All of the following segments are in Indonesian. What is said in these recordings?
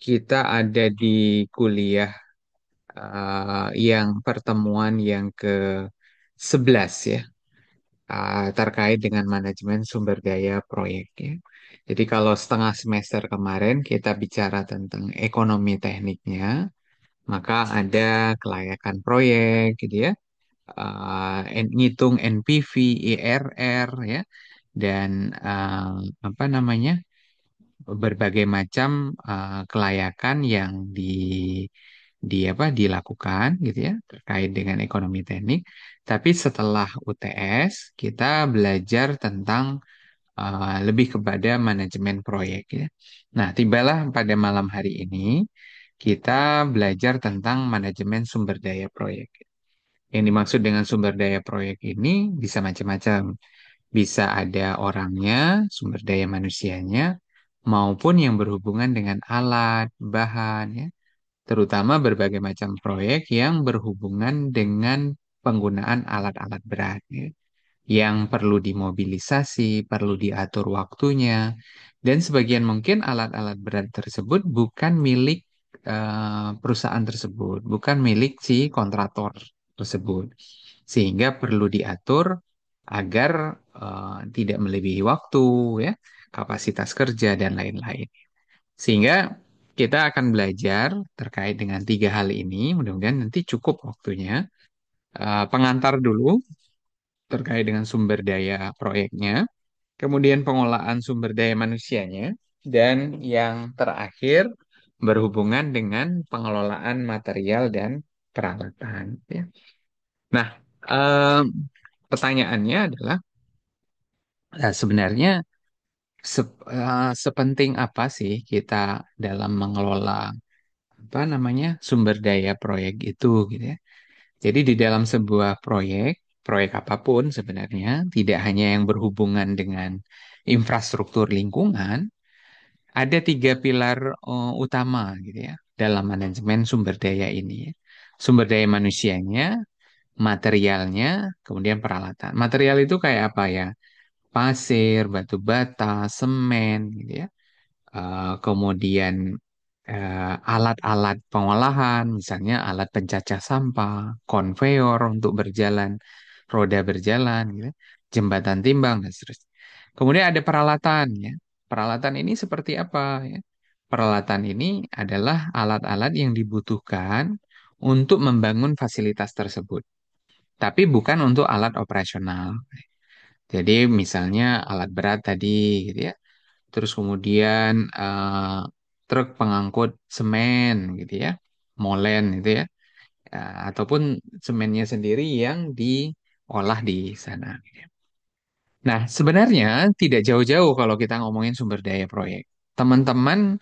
kita ada di kuliah yang pertemuan yang ke-11 ya, terkait dengan manajemen sumber daya proyek ya. Jadi kalau setengah semester kemarin kita bicara tentang ekonomi tekniknya, maka ada kelayakan proyek gitu ya, ngitung NPV, IRR ya, dan apa namanya, berbagai macam kelayakan yang dilakukan gitu ya terkait dengan ekonomi teknik. Tapi setelah UTS kita belajar tentang lebih kepada manajemen proyek ya. Nah, tibalah pada malam hari ini kita belajar tentang manajemen sumber daya proyek. Yang dimaksud dengan sumber daya proyek ini bisa macam-macam. Bisa ada orangnya, sumber daya manusianya, maupun yang berhubungan dengan alat, bahan, ya. Terutama berbagai macam proyek yang berhubungan dengan penggunaan alat-alat berat, ya. Yang perlu dimobilisasi, perlu diatur waktunya, dan sebagian mungkin alat-alat berat tersebut bukan milik perusahaan tersebut, bukan milik si kontraktor tersebut, sehingga perlu diatur agar tidak melebihi waktu, ya, kapasitas kerja dan lain-lain. Sehingga kita akan belajar terkait dengan tiga hal ini. Mudah-mudahan nanti cukup waktunya. Pengantar dulu terkait dengan sumber daya proyeknya, kemudian pengolahan sumber daya manusianya, dan yang terakhir berhubungan dengan pengelolaan material dan peralatan. Ya. Nah, em, pertanyaannya adalah sebenarnya sepenting apa sih kita dalam mengelola apa namanya sumber daya proyek itu gitu ya. Jadi di dalam sebuah proyek, proyek apapun sebenarnya tidak hanya yang berhubungan dengan infrastruktur lingkungan, ada tiga pilar utama gitu ya dalam manajemen sumber daya ini ya. Sumber daya manusianya, materialnya, kemudian peralatan. Material itu kayak apa ya? Pasir, batu bata, semen gitu ya. Kemudian alat-alat pengolahan, misalnya alat pencacah sampah, konveyor untuk berjalan, roda berjalan, gitu, jembatan timbang, dan seterusnya. Kemudian ada peralatan, ya. Peralatan ini seperti apa, ya? Peralatan ini adalah alat-alat yang dibutuhkan untuk membangun fasilitas tersebut, tapi bukan untuk alat operasional. Jadi misalnya alat berat tadi, gitu ya. Terus kemudian truk pengangkut semen gitu ya, molen gitu ya. Ataupun semennya sendiri yang diolah di sana. Nah, sebenarnya tidak jauh-jauh kalau kita ngomongin sumber daya proyek. Teman-teman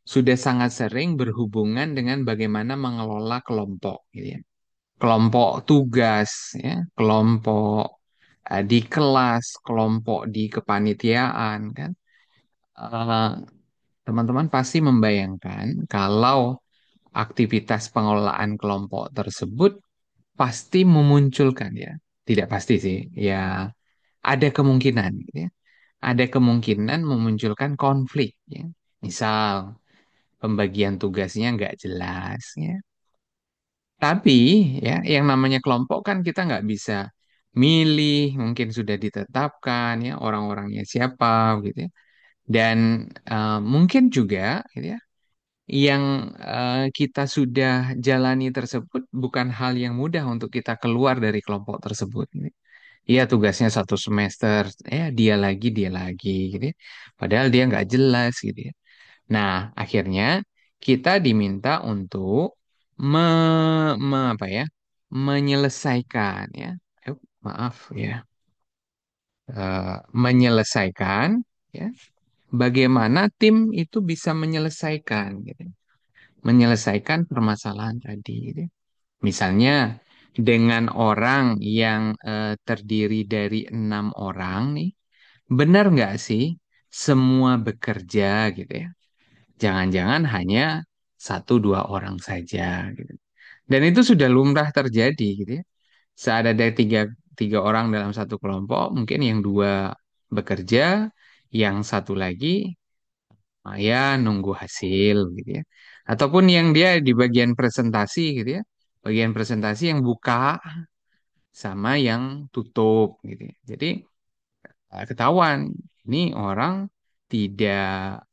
sudah sangat sering berhubungan dengan bagaimana mengelola kelompok gitu ya. Kelompok tugas ya, kelompok di kelas, kelompok di kepanitiaan kan. Eh, Teman-teman pasti membayangkan kalau aktivitas pengelolaan kelompok tersebut pasti memunculkan ya, tidak pasti sih, ya ada kemungkinan, gitu ya. Ada kemungkinan memunculkan konflik ya. Misal pembagian tugasnya nggak jelas ya. Tapi ya yang namanya kelompok kan kita nggak bisa milih, mungkin sudah ditetapkan ya orang-orangnya siapa gitu ya. Dan mungkin juga gitu ya yang kita sudah jalani tersebut bukan hal yang mudah untuk kita keluar dari kelompok tersebut. Iya tugasnya satu semester, dia lagi, gitu ya. Padahal dia nggak jelas gitu ya. Nah akhirnya kita diminta untuk me, apa ya, menyelesaikan ya, maaf ya, menyelesaikan ya, bagaimana tim itu bisa menyelesaikan gitu, menyelesaikan permasalahan tadi gitu. Misalnya dengan orang yang terdiri dari 6 orang nih, benar nggak sih semua bekerja gitu ya? Jangan-jangan hanya satu dua orang saja gitu. Dan itu sudah lumrah terjadi gitu ya. Saat ada tiga orang dalam satu kelompok, mungkin yang dua bekerja, yang satu lagi ya nunggu hasil gitu ya. Ataupun yang dia di bagian presentasi gitu ya. Bagian presentasi yang buka sama yang tutup gitu ya. Jadi ketahuan ini orang tidak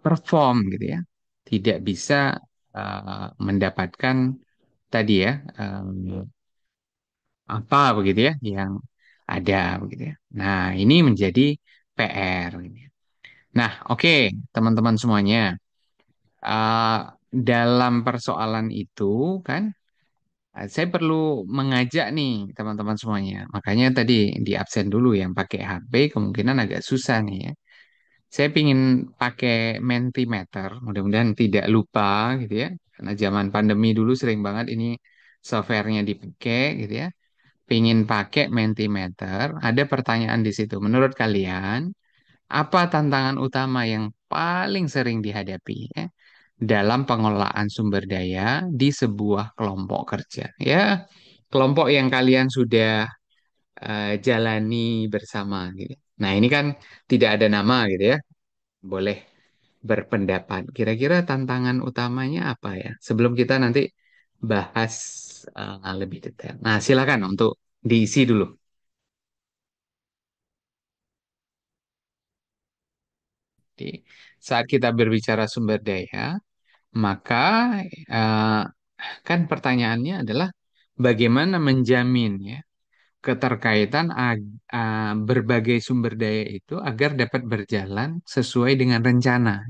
perform gitu ya. Tidak bisa mendapatkan tadi ya apa begitu ya yang ada begitu ya. Nah, ini menjadi PR gitu ya. Nah, oke, teman-teman semuanya. Uh, dalam persoalan itu kan saya perlu mengajak nih teman-teman semuanya. Makanya tadi di absen dulu yang pakai HP kemungkinan agak susah nih ya. Saya pingin pakai Mentimeter, mudah-mudahan tidak lupa gitu ya. Karena zaman pandemi dulu sering banget ini softwarenya dipakai gitu ya. Pingin pakai Mentimeter, ada pertanyaan di situ. Menurut kalian, apa tantangan utama yang paling sering dihadapi ya, dalam pengelolaan sumber daya di sebuah kelompok kerja? Ya, kelompok yang kalian sudah jalani bersama gitu. Nah, ini kan tidak ada nama gitu ya. Boleh berpendapat. Kira-kira tantangan utamanya apa ya? Sebelum kita nanti bahas lebih detail. Nah, silakan untuk diisi dulu. Jadi, saat kita berbicara sumber daya, maka eh, kan pertanyaannya adalah bagaimana menjamin ya keterkaitan berbagai sumber daya itu agar dapat berjalan sesuai dengan rencana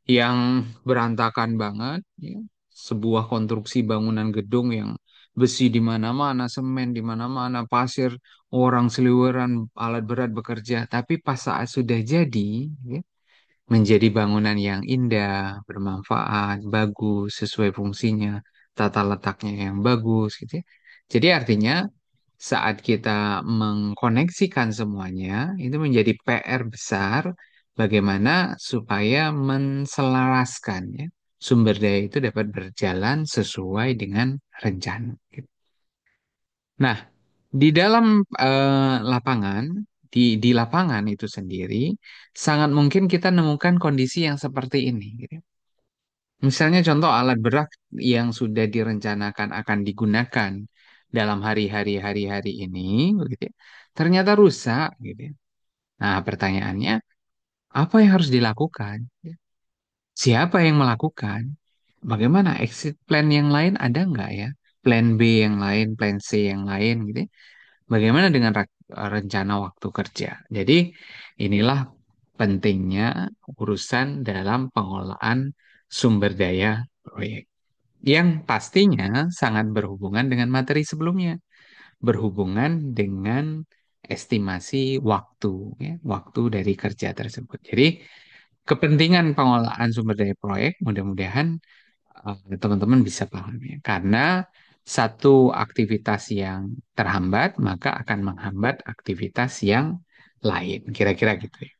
yang berantakan banget ya. Sebuah konstruksi bangunan gedung yang besi di mana-mana, semen di mana-mana, pasir, orang seliweran, alat berat bekerja, tapi pas saat sudah jadi ya, menjadi bangunan yang indah, bermanfaat, bagus, sesuai fungsinya, tata letaknya yang bagus gitu ya. Jadi artinya saat kita mengkoneksikan semuanya, itu menjadi PR besar bagaimana supaya menselaraskan ya, sumber daya itu dapat berjalan sesuai dengan rencana. Gitu. Nah, di dalam lapangan, di lapangan itu sendiri, sangat mungkin kita nemukan kondisi yang seperti ini. Gitu. Misalnya contoh alat berat yang sudah direncanakan akan digunakan dalam hari-hari ini, begitu ya, ternyata rusak, gitu ya. Nah, pertanyaannya, apa yang harus dilakukan? Siapa yang melakukan? Bagaimana exit plan yang lain ada nggak ya? Plan B yang lain, plan C yang lain, gitu ya. Bagaimana dengan rencana waktu kerja? Jadi, inilah pentingnya urusan dalam pengelolaan sumber daya proyek yang pastinya sangat berhubungan dengan materi sebelumnya, berhubungan dengan estimasi waktu, ya, waktu dari kerja tersebut. Jadi, kepentingan pengelolaan sumber daya proyek mudah-mudahan teman-teman bisa paham ya. Karena satu aktivitas yang terhambat, maka akan menghambat aktivitas yang lain. Kira-kira gitu ya.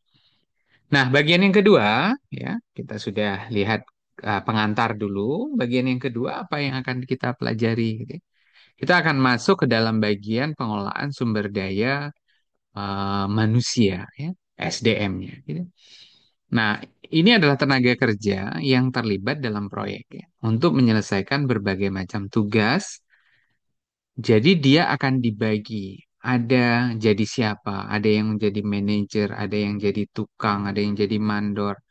Nah, bagian yang kedua, ya, kita sudah lihat pengantar dulu. Bagian yang kedua, apa yang akan kita pelajari? Gitu ya. Kita akan masuk ke dalam bagian pengelolaan sumber daya manusia, ya, SDM-nya. Gitu. Nah, ini adalah tenaga kerja yang terlibat dalam proyek ya, untuk menyelesaikan berbagai macam tugas. Jadi dia akan dibagi. Ada jadi siapa, ada yang jadi manajer, ada yang jadi tukang, ada yang jadi mandor,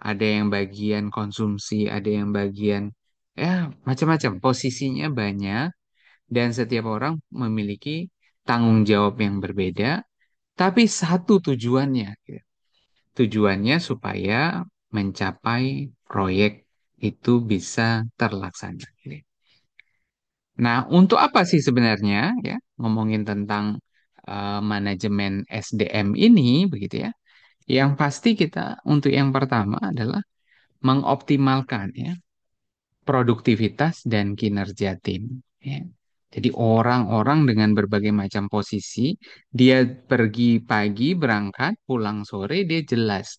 ada yang bagian konsumsi, ada yang bagian ya macam-macam. Posisinya banyak dan setiap orang memiliki tanggung jawab yang berbeda, tapi satu tujuannya. Gitu. Tujuannya supaya mencapai proyek itu bisa terlaksana. Gitu. Nah, untuk apa sih sebenarnya ya ngomongin tentang manajemen SDM ini begitu ya? Yang pasti kita untuk yang pertama adalah mengoptimalkan ya produktivitas dan kinerja tim. Ya. Jadi orang-orang dengan berbagai macam posisi, dia pergi pagi berangkat, pulang sore dia jelas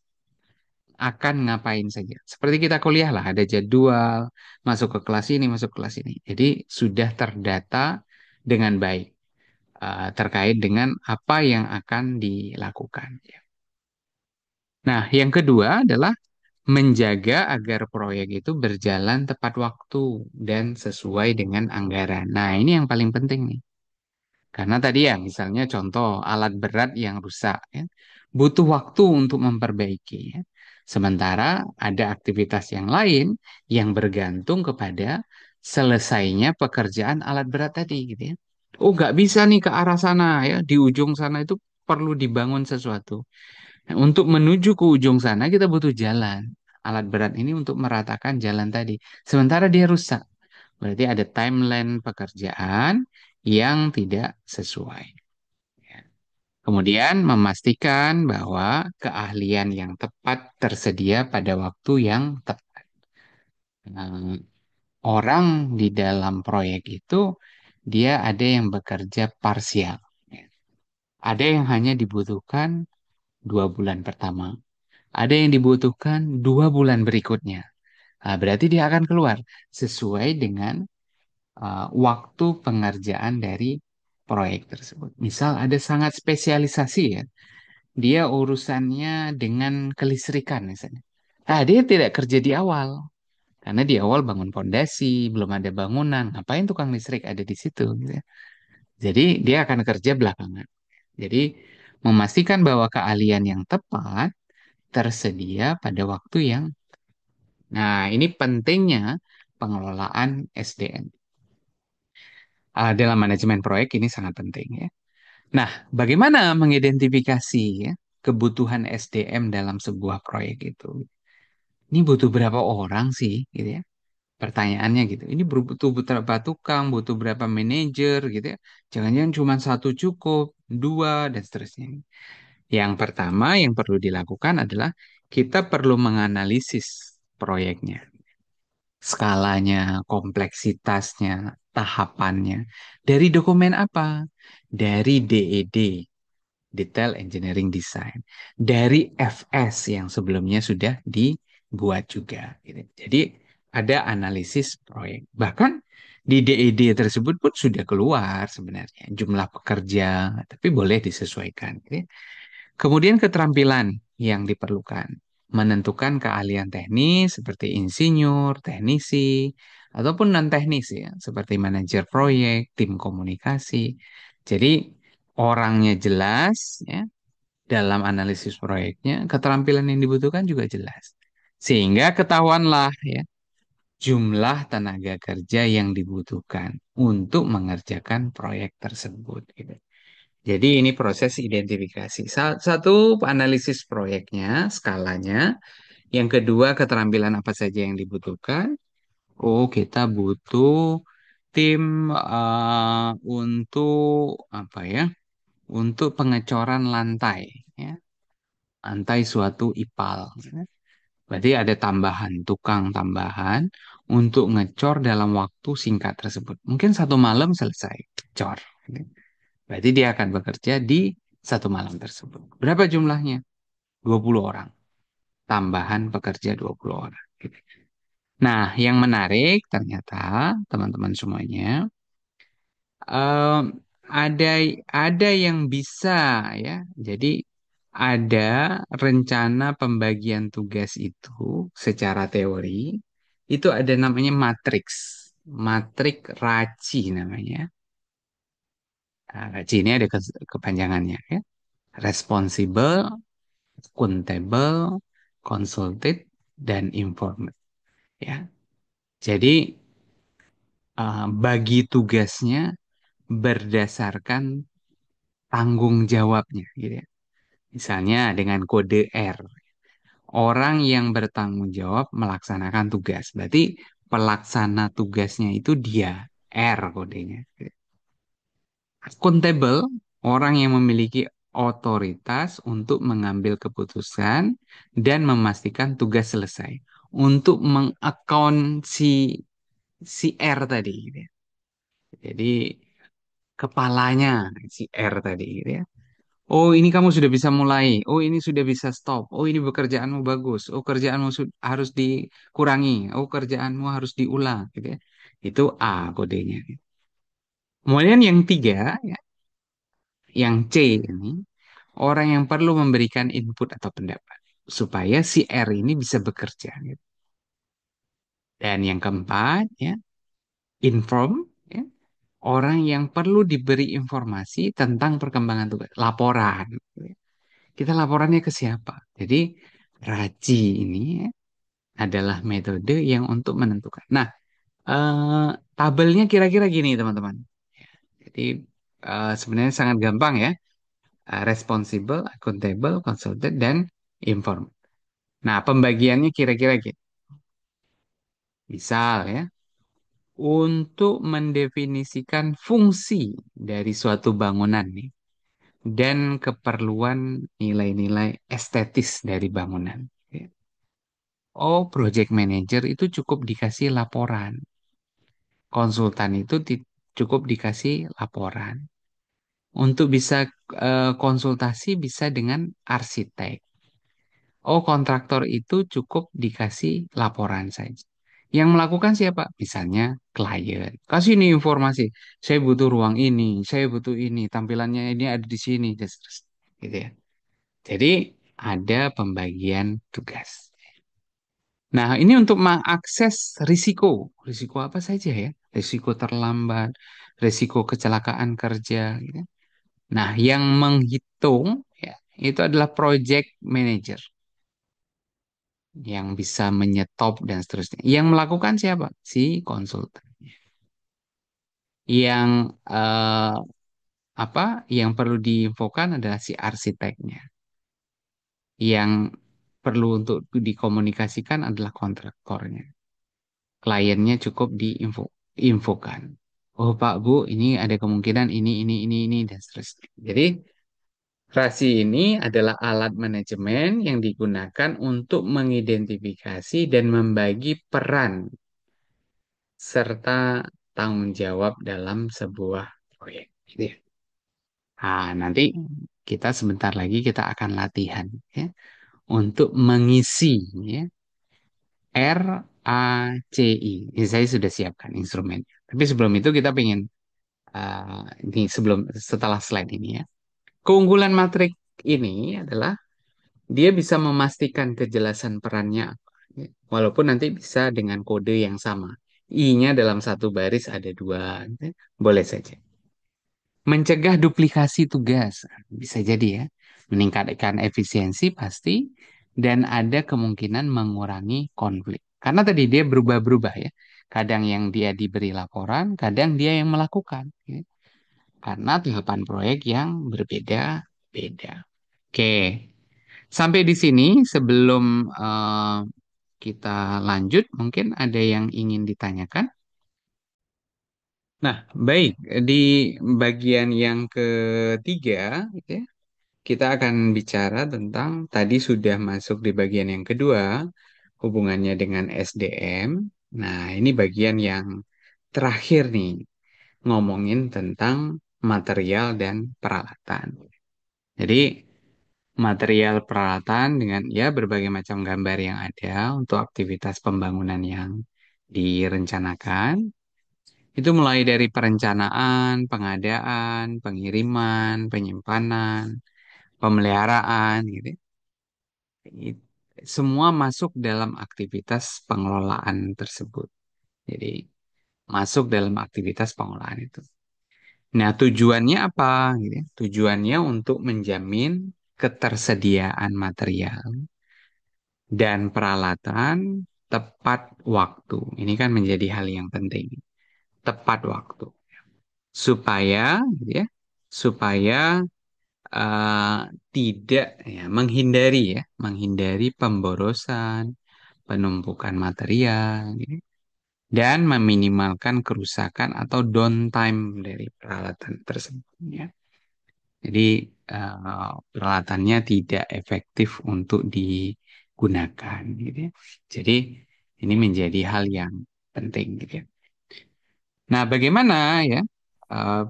akan ngapain saja. Seperti kita kuliah lah, ada jadwal, masuk ke kelas ini, masuk ke kelas ini. Jadi sudah terdata dengan baik terkait dengan apa yang akan dilakukan. Nah, yang kedua adalah menjaga agar proyek itu berjalan tepat waktu dan sesuai dengan anggaran. Nah, ini yang paling penting nih. Karena tadi ya, misalnya contoh alat berat yang rusak, ya, butuh waktu untuk memperbaiki. Ya. Sementara ada aktivitas yang lain yang bergantung kepada selesainya pekerjaan alat berat tadi, gitu ya. Oh, nggak bisa nih ke arah sana ya, di ujung sana itu perlu dibangun sesuatu. Nah, untuk menuju ke ujung sana kita butuh jalan. Alat berat ini untuk meratakan jalan tadi. Sementara dia rusak. Berarti ada timeline pekerjaan yang tidak sesuai. Ya. Kemudian memastikan bahwa keahlian yang tepat tersedia pada waktu yang tepat. Nah, orang di dalam proyek itu dia ada yang bekerja parsial. Ya. Ada yang hanya dibutuhkan 2 bulan pertama. Ada yang dibutuhkan 2 bulan berikutnya. Nah, berarti dia akan keluar sesuai dengan waktu pengerjaan dari proyek tersebut. Misal ada sangat spesialisasi ya, dia urusannya dengan kelistrikan misalnya. Nah, dia tidak kerja di awal, karena di awal bangun fondasi, belum ada bangunan, ngapain tukang listrik ada di situ gitu ya. Jadi dia akan kerja belakangan. Jadi memastikan bahwa keahlian yang tepat tersedia pada waktu yang. Nah, ini pentingnya pengelolaan SDM. Dalam manajemen proyek ini sangat penting ya. Nah, bagaimana mengidentifikasi ya, kebutuhan SDM dalam sebuah proyek itu? Ini butuh berapa orang sih, gitu ya? Pertanyaannya gitu. Ini butuh berapa tukang, butuh berapa manajer, gitu ya? Jangan-jangan cuma satu cukup, dua, dan seterusnya. Yang pertama yang perlu dilakukan adalah kita perlu menganalisis proyeknya, skalanya, kompleksitasnya, tahapannya. Dari dokumen apa? Dari DED, Detail Engineering Design. Dari FS yang sebelumnya sudah dibuat juga. Gitu. Jadi ada analisis proyek. Bahkan di DED tersebut pun sudah keluar sebenarnya jumlah pekerja, tapi boleh disesuaikan. Gitu. Kemudian keterampilan yang diperlukan. Menentukan keahlian teknis seperti insinyur, teknisi, ataupun non-teknis ya, seperti manajer proyek, tim komunikasi. Jadi orangnya jelas ya, dalam analisis proyeknya, keterampilan yang dibutuhkan juga jelas. Sehingga ketahuanlah ya, jumlah tenaga kerja yang dibutuhkan untuk mengerjakan proyek tersebut. Gitu. Jadi ini proses identifikasi. Satu, analisis proyeknya, skalanya. Yang kedua, keterampilan apa saja yang dibutuhkan. Oh, kita butuh tim untuk apa ya? Untuk pengecoran lantai, ya. Lantai suatu IPAL. Ya. Berarti ada tambahan, tukang tambahan untuk ngecor dalam waktu singkat tersebut. Mungkin 1 malam selesai cor. Berarti dia akan bekerja di 1 malam tersebut. Berapa jumlahnya? 20 orang. Tambahan pekerja 20 orang. Gitu. Nah, yang menarik ternyata teman-teman semuanya em, ada ada yang bisa ya. Jadi ada rencana pembagian tugas itu secara teori itu ada namanya matriks. Matrik Raci namanya. Nah, Raci ini ada kepanjangannya ya. Responsible, accountable, consulted, dan informed. Ya, jadi bagi tugasnya berdasarkan tanggung jawabnya, gitu ya. Misalnya dengan kode R, orang yang bertanggung jawab melaksanakan tugas. Berarti pelaksana tugasnya itu dia, R kodenya. Accountable, orang yang memiliki otoritas untuk mengambil keputusan dan memastikan tugas selesai. Untuk mengaccount si R tadi, gitu ya. Jadi kepalanya si R tadi, gitu ya. Oh, ini kamu sudah bisa mulai. Oh, ini sudah bisa stop. Oh, ini pekerjaanmu bagus. Oh, kerjaanmu harus dikurangi. Oh, kerjaanmu harus diulang, gitu ya. Itu A kodenya. Kemudian yang tiga, ya, yang C ini, orang yang perlu memberikan input atau pendapat. supaya si R ini bisa bekerja, gitu. Dan yang keempat, ya, inform, ya, orang yang perlu diberi informasi tentang perkembangan tugas, laporan, gitu ya. Kita laporannya ke siapa? Jadi RACI ini, ya, adalah metode yang untuk menentukan. Nah, eh, tabelnya kira-kira gini, teman-teman. Jadi sebenarnya sangat gampang ya. Responsible, accountable, consulted, dan inform. Nah, pembagiannya kira-kira gitu. Misal ya, untuk mendefinisikan fungsi dari suatu bangunan nih, dan keperluan nilai-nilai estetis dari bangunan. Ya. Oh, project manager itu cukup dikasih laporan. Konsultan itu cukup dikasih laporan. Untuk bisa konsultasi bisa dengan arsitek. Oh, kontraktor itu cukup dikasih laporan saja. Yang melakukan siapa? Misalnya klien. Kasih nih informasi. Saya butuh ruang ini, saya butuh ini, tampilannya ini ada di sini, dan seterusnya. Gitu ya. Jadi ada pembagian tugas. Nah, ini untuk mengakses risiko. Risiko apa saja ya? Risiko terlambat, risiko kecelakaan kerja, gitu. Nah, yang menghitung ya, itu adalah project manager yang bisa menyetop dan seterusnya. Yang melakukan siapa? Si konsultan. Yang eh, apa? Yang perlu diinfokan adalah si arsiteknya. Yang perlu untuk dikomunikasikan adalah kontraktornya. Kliennya cukup diinfokan. Oh Pak Bu, ini ada kemungkinan ini dan seterusnya. Jadi Rasi ini adalah alat manajemen yang digunakan untuk mengidentifikasi dan membagi peran serta tanggung jawab dalam sebuah proyek. Gitu ya. Nah, nanti kita sebentar lagi kita akan latihan ya, untuk mengisi ya, RACI. Ini saya sudah siapkan instrumen. Tapi sebelum itu kita pengen ini sebelum setelah slide ini ya. Keunggulan matrik ini adalah dia bisa memastikan kejelasan perannya, ya. Walaupun nanti bisa dengan kode yang sama. I-nya dalam satu baris ada dua, ya. Boleh saja. Mencegah duplikasi tugas, bisa jadi ya. Meningkatkan efisiensi pasti, dan ada kemungkinan mengurangi konflik. Karena tadi dia berubah-berubah ya. Kadang yang dia diberi laporan, kadang dia yang melakukan, ya. Karena tahapan proyek yang berbeda-beda. Oke, sampai di sini sebelum kita lanjut, mungkin ada yang ingin ditanyakan. Nah, baik, di bagian yang ketiga, gitu ya, kita akan bicara tentang tadi sudah masuk di bagian yang kedua, hubungannya dengan SDM. Nah, ini bagian yang terakhir nih, ngomongin tentang material dan peralatan. Jadi, material peralatan dengan ya berbagai macam gambar yang ada untuk aktivitas pembangunan yang direncanakan. Itu mulai dari perencanaan, pengadaan, pengiriman, penyimpanan, pemeliharaan, gitu. It- Semua masuk dalam aktivitas pengelolaan tersebut. Jadi masuk dalam aktivitas pengelolaan itu. Nah, tujuannya apa? Gitu ya. Tujuannya untuk menjamin ketersediaan material dan peralatan tepat waktu. Ini kan menjadi hal yang penting. Tepat waktu. Supaya, gitu ya, supaya eh, tidak ya, menghindari pemborosan, penumpukan material, gitu, dan meminimalkan kerusakan atau downtime dari peralatan tersebut. Ya. Jadi peralatannya tidak efektif untuk digunakan, gitu ya. Jadi ini menjadi hal yang penting, gitu ya. Nah, bagaimana ya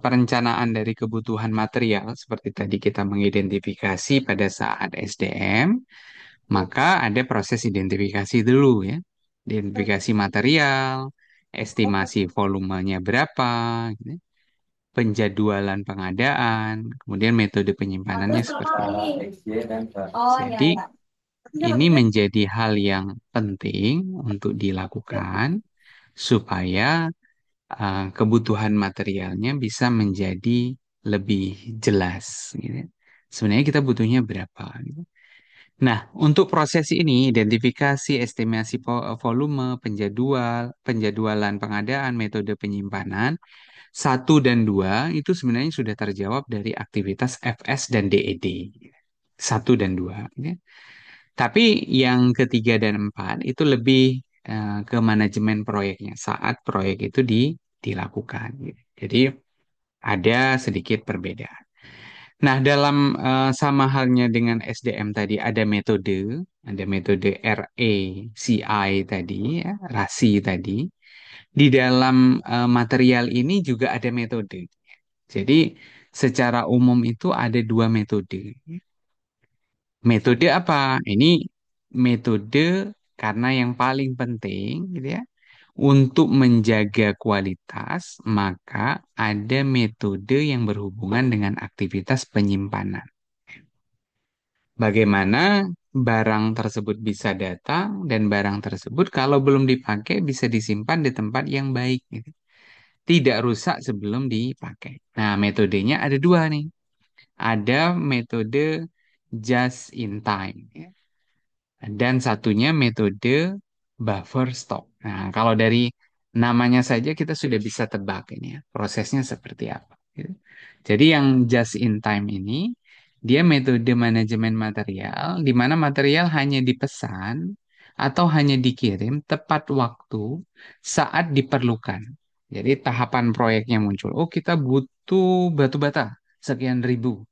perencanaan dari kebutuhan material seperti tadi kita mengidentifikasi pada saat SDM, maka ada proses identifikasi dulu ya. Identifikasi material, estimasi volumenya berapa, gitu ya, penjadwalan pengadaan, kemudian metode penyimpanannya seperti apa. Oh, ya, Jadi ya. ini menjadi hal yang penting untuk dilakukan supaya kebutuhan materialnya bisa menjadi lebih jelas, gitu. Sebenarnya kita butuhnya berapa, gitu. Nah, untuk proses ini, identifikasi, estimasi volume, penjadwalan pengadaan, metode penyimpanan, satu dan dua itu sebenarnya sudah terjawab dari aktivitas FS dan DED. Satu dan dua, ya. Tapi yang ketiga dan empat itu lebih ke manajemen proyeknya saat proyek itu dilakukan, gitu. Jadi ada sedikit perbedaan. Nah, dalam sama halnya dengan SDM tadi ada metode RACI tadi, ya, RASI tadi. Di dalam material ini juga ada metode. Jadi, secara umum itu ada dua metode. Metode apa? Ini metode karena yang paling penting, gitu ya, untuk menjaga kualitas, maka ada metode yang berhubungan dengan aktivitas penyimpanan. Bagaimana barang tersebut bisa datang dan barang tersebut kalau belum dipakai bisa disimpan di tempat yang baik, gitu. Tidak rusak sebelum dipakai. Nah, metodenya ada dua nih. Ada metode just in time, ya. Dan satunya metode buffer stock. Nah, kalau dari namanya saja kita sudah bisa tebak ini ya, prosesnya seperti apa, gitu. Jadi yang just in time ini dia metode manajemen material di mana material hanya dipesan atau hanya dikirim tepat waktu saat diperlukan. Jadi tahapan proyeknya muncul. Oh, kita butuh batu bata sekian ribu,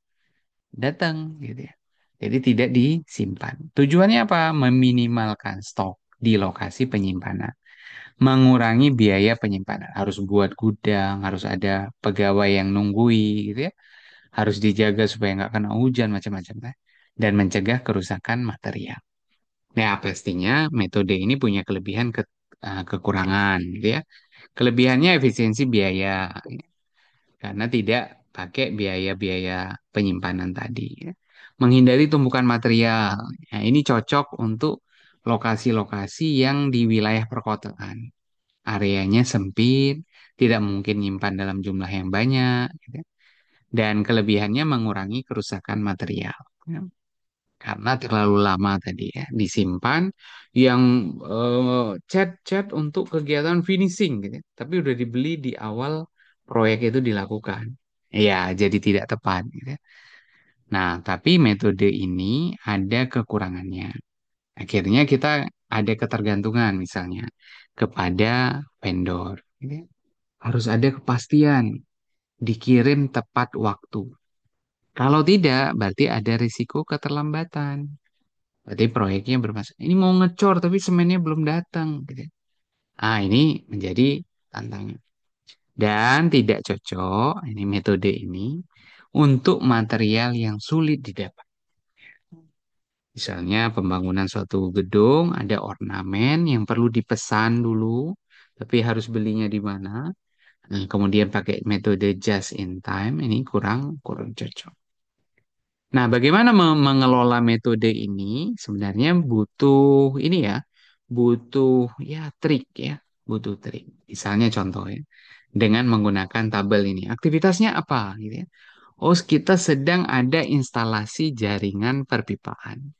datang, gitu ya. Jadi tidak disimpan. Tujuannya apa? Meminimalkan stok di lokasi penyimpanan, mengurangi biaya penyimpanan. Harus buat gudang, harus ada pegawai yang nunggui, gitu ya. Harus dijaga supaya nggak kena hujan macam-macam, kan. Dan mencegah kerusakan material. Nah, pastinya metode ini punya kekurangan, gitu ya. Kelebihannya efisiensi biaya, karena tidak pakai biaya-biaya penyimpanan tadi, ya. Menghindari tumpukan material. Nah, ini cocok untuk lokasi-lokasi yang di wilayah perkotaan. Areanya sempit, tidak mungkin nyimpan dalam jumlah yang banyak, gitu. Dan kelebihannya mengurangi kerusakan material, ya. Karena terlalu lama tadi ya disimpan yang cat-cat untuk kegiatan finishing, gitu, ya. Tapi udah dibeli di awal proyek itu dilakukan. Ya, jadi tidak tepat, gitu, ya. Nah, tapi metode ini ada kekurangannya. Akhirnya kita ada ketergantungan misalnya kepada vendor, gitu, ya. Harus ada kepastian dikirim tepat waktu. Kalau tidak, berarti ada risiko keterlambatan. Berarti proyeknya bermasalah. Ini mau ngecor tapi semennya belum datang, gitu. Ah, ini menjadi tantangan. Dan tidak cocok ini metode ini untuk material yang sulit didapat. Misalnya pembangunan suatu gedung ada ornamen yang perlu dipesan dulu, tapi harus belinya di mana. Nah, kemudian pakai metode just in time ini kurang kurang cocok. Nah, bagaimana mengelola metode ini? Sebenarnya butuh ini ya, butuh ya trik ya, butuh trik. Misalnya contoh ya, dengan menggunakan tabel ini. Aktivitasnya apa gitu ya? Oh, kita sedang ada instalasi jaringan perpipaan.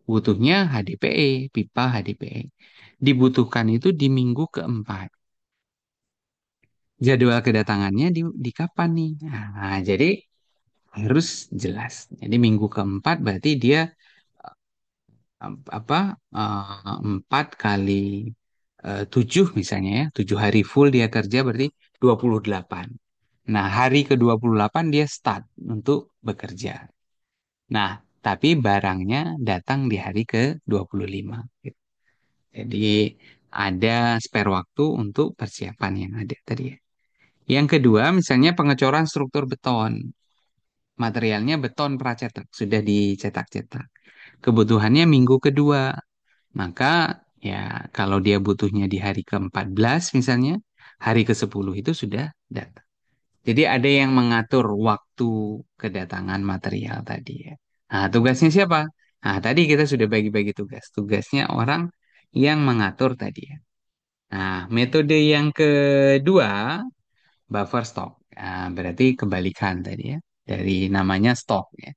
Butuhnya HDPE, pipa HDPE. Dibutuhkan itu di minggu keempat. Jadwal kedatangannya di kapan nih? Nah, jadi harus jelas. Jadi minggu keempat berarti dia apa 4 kali 7 misalnya ya, 7 hari full dia kerja berarti 28. Nah, hari ke 28 dia start untuk bekerja. Nah, tapi barangnya datang di hari ke 25, gitu. Jadi ada spare waktu untuk persiapan yang ada tadi ya. Yang kedua, misalnya pengecoran struktur beton. Materialnya beton pracetak, sudah dicetak-cetak. Kebutuhannya minggu kedua. Maka ya kalau dia butuhnya di hari ke-14 misalnya, hari ke-10 itu sudah datang. Jadi ada yang mengatur waktu kedatangan material tadi ya. Nah, tugasnya siapa? Nah, tadi kita sudah bagi-bagi tugas. Tugasnya orang yang mengatur tadi ya. Nah, metode yang kedua, buffer stock. Nah, berarti kebalikan tadi ya. Dari namanya stock ya.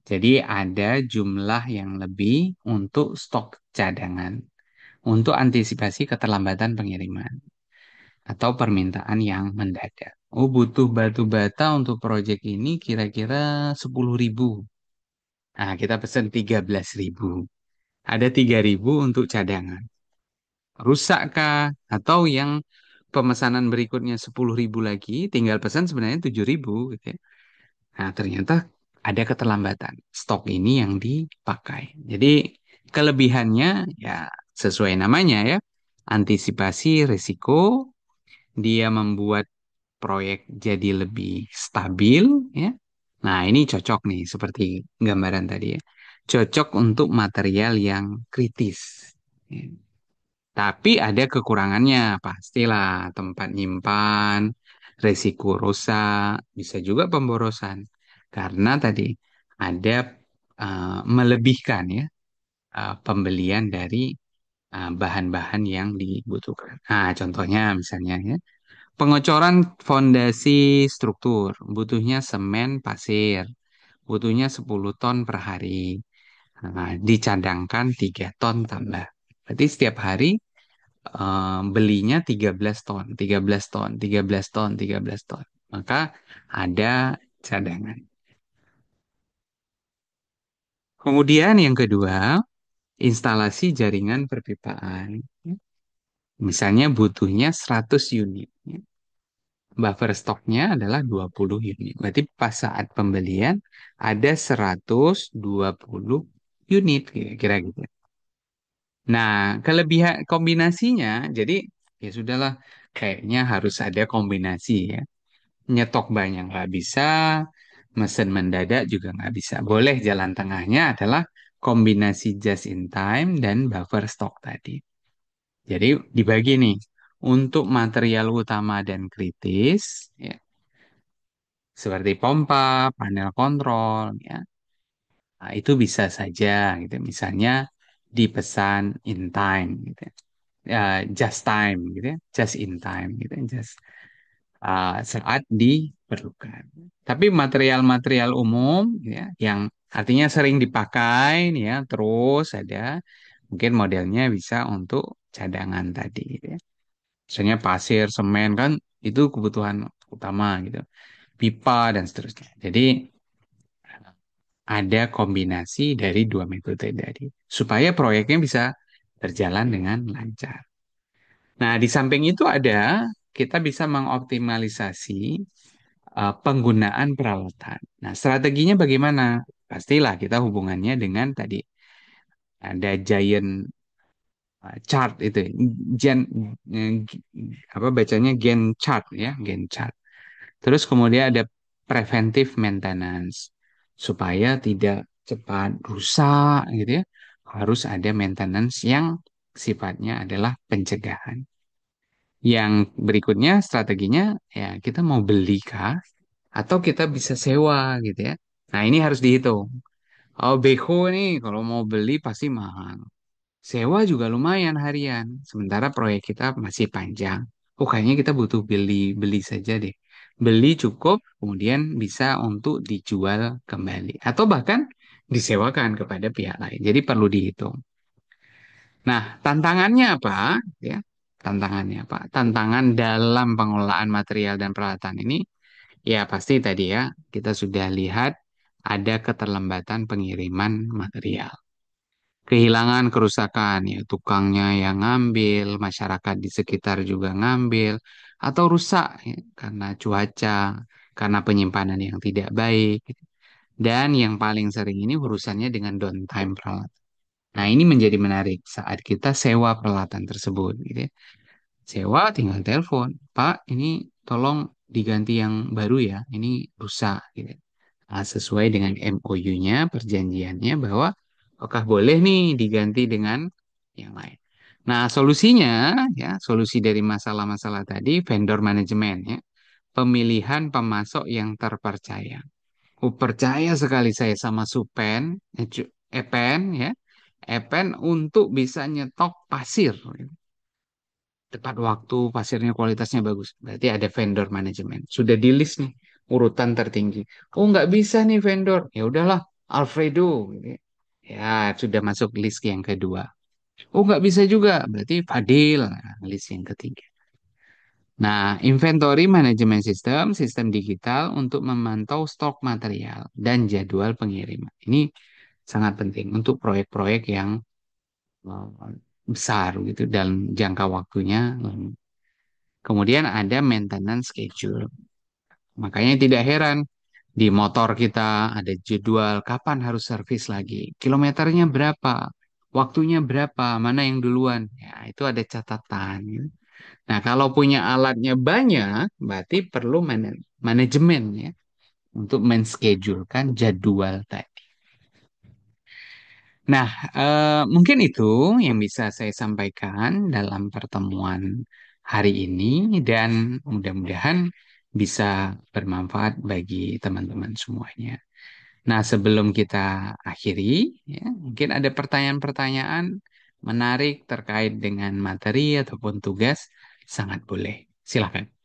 Jadi ada jumlah yang lebih untuk stok cadangan. Untuk antisipasi keterlambatan pengiriman atau permintaan yang mendadak. Oh, butuh batu bata untuk proyek ini kira-kira 10.000. Nah, kita pesen 13.000. Ada 3.000 untuk cadangan. Rusak kah? Atau yang pemesanan berikutnya 10.000 lagi, tinggal pesan sebenarnya 7.000 gitu ya. Nah, ternyata ada keterlambatan. Stok ini yang dipakai. Jadi kelebihannya ya sesuai namanya ya. Antisipasi risiko, dia membuat proyek jadi lebih stabil ya. Nah, ini cocok nih seperti gambaran tadi ya. Cocok untuk material yang kritis. Ya. Tapi ada kekurangannya, pastilah tempat nyimpan, resiko rusak, bisa juga pemborosan. Karena tadi ada melebihkan ya pembelian dari bahan-bahan yang dibutuhkan. Nah, contohnya misalnya ya, pengecoran fondasi struktur, butuhnya semen, pasir, butuhnya 10 ton per hari. Nah, dicadangkan 3 ton tambah. Berarti setiap hari belinya 13 ton, 13 ton, 13 ton, 13 ton. Maka ada cadangan. Kemudian yang kedua, instalasi jaringan perpipaan. Misalnya butuhnya 100 unit. Buffer stoknya adalah 20 unit. Berarti pas saat pembelian ada 120 unit kira-kira gitu. Nah, kelebihan kombinasinya, jadi ya sudahlah, kayaknya harus ada kombinasi ya. Nyetok banyak nggak bisa, mesen mendadak juga nggak bisa. Boleh jalan tengahnya adalah kombinasi just in time dan buffer stock tadi. Jadi dibagi nih, untuk material utama dan kritis, ya, seperti pompa, panel kontrol, ya, nah, itu bisa saja gitu. Misalnya dipesan in time, gitu. Just time, gitu ya, just in time, gitu, just saat diperlukan. Tapi material-material umum ya yang artinya sering dipakai ya terus ada mungkin modelnya bisa untuk cadangan tadi gitu ya. Misalnya pasir, semen kan itu kebutuhan utama gitu. Pipa dan seterusnya. Jadi ada kombinasi dari dua metode tadi supaya proyeknya bisa berjalan dengan lancar. Nah, di samping itu ada kita bisa mengoptimalisasi penggunaan peralatan. Nah, strateginya bagaimana? Pastilah kita hubungannya dengan tadi ada giant chart itu, gen eh, g- apa bacanya gen chart ya, gen chart. Terus kemudian ada preventive maintenance supaya tidak cepat rusak gitu ya. Harus ada maintenance yang sifatnya adalah pencegahan. Yang berikutnya strateginya ya kita mau beli kah atau kita bisa sewa gitu ya. Nah, ini harus dihitung. Oh, beko nih kalau mau beli pasti mahal. Sewa juga lumayan harian. Sementara proyek kita masih panjang. Oh, kayaknya kita butuh beli beli saja deh. Beli cukup, kemudian bisa untuk dijual kembali atau bahkan disewakan kepada pihak lain. Jadi perlu dihitung. Nah, tantangannya apa? Ya, tantangannya apa? Tantangan dalam pengelolaan material dan peralatan ini, ya pasti tadi ya, kita sudah lihat ada keterlambatan pengiriman material. Kehilangan kerusakan, ya tukangnya yang ngambil, masyarakat di sekitar juga ngambil, atau rusak ya, karena cuaca, karena penyimpanan yang tidak baik. Dan yang paling sering ini urusannya dengan downtime peralatan. Nah, ini menjadi menarik saat kita sewa peralatan tersebut, gitu ya. Sewa tinggal telepon, Pak, ini tolong diganti yang baru ya, ini rusak, gitu. Nah, sesuai dengan MOU-nya, perjanjiannya bahwa apakah boleh nih diganti dengan yang lain. Nah, solusinya ya, solusi dari masalah-masalah tadi vendor manajemen ya, pemilihan pemasok yang terpercaya. Oh, percaya sekali saya sama Supen. Epen ya, Epen untuk bisa nyetok pasir tepat waktu, pasirnya kualitasnya bagus. Berarti ada vendor manajemen. Sudah di list nih urutan tertinggi. Oh nggak bisa nih vendor. Ya udahlah Alfredo. Gitu ya. Ya, sudah masuk list yang kedua. Oh nggak bisa juga. Berarti Fadil. Nah, list yang ketiga. Nah, inventory management system, sistem digital untuk memantau stok material dan jadwal pengiriman. Ini sangat penting untuk proyek-proyek yang eh, besar gitu dan jangka waktunya. Kemudian ada maintenance schedule. Makanya tidak heran di motor kita ada jadwal kapan harus servis lagi, kilometernya berapa, waktunya berapa, mana yang duluan. Ya, itu ada catatan. Gitu. Nah, kalau punya alatnya banyak, berarti perlu manajemen ya untuk menschedulekan jadwal tadi. Nah, mungkin itu yang bisa saya sampaikan dalam pertemuan hari ini dan mudah-mudahan bisa bermanfaat bagi teman-teman semuanya. Nah, sebelum kita akhiri, ya, mungkin ada pertanyaan-pertanyaan menarik terkait dengan materi ataupun tugas, sangat boleh. Silakan.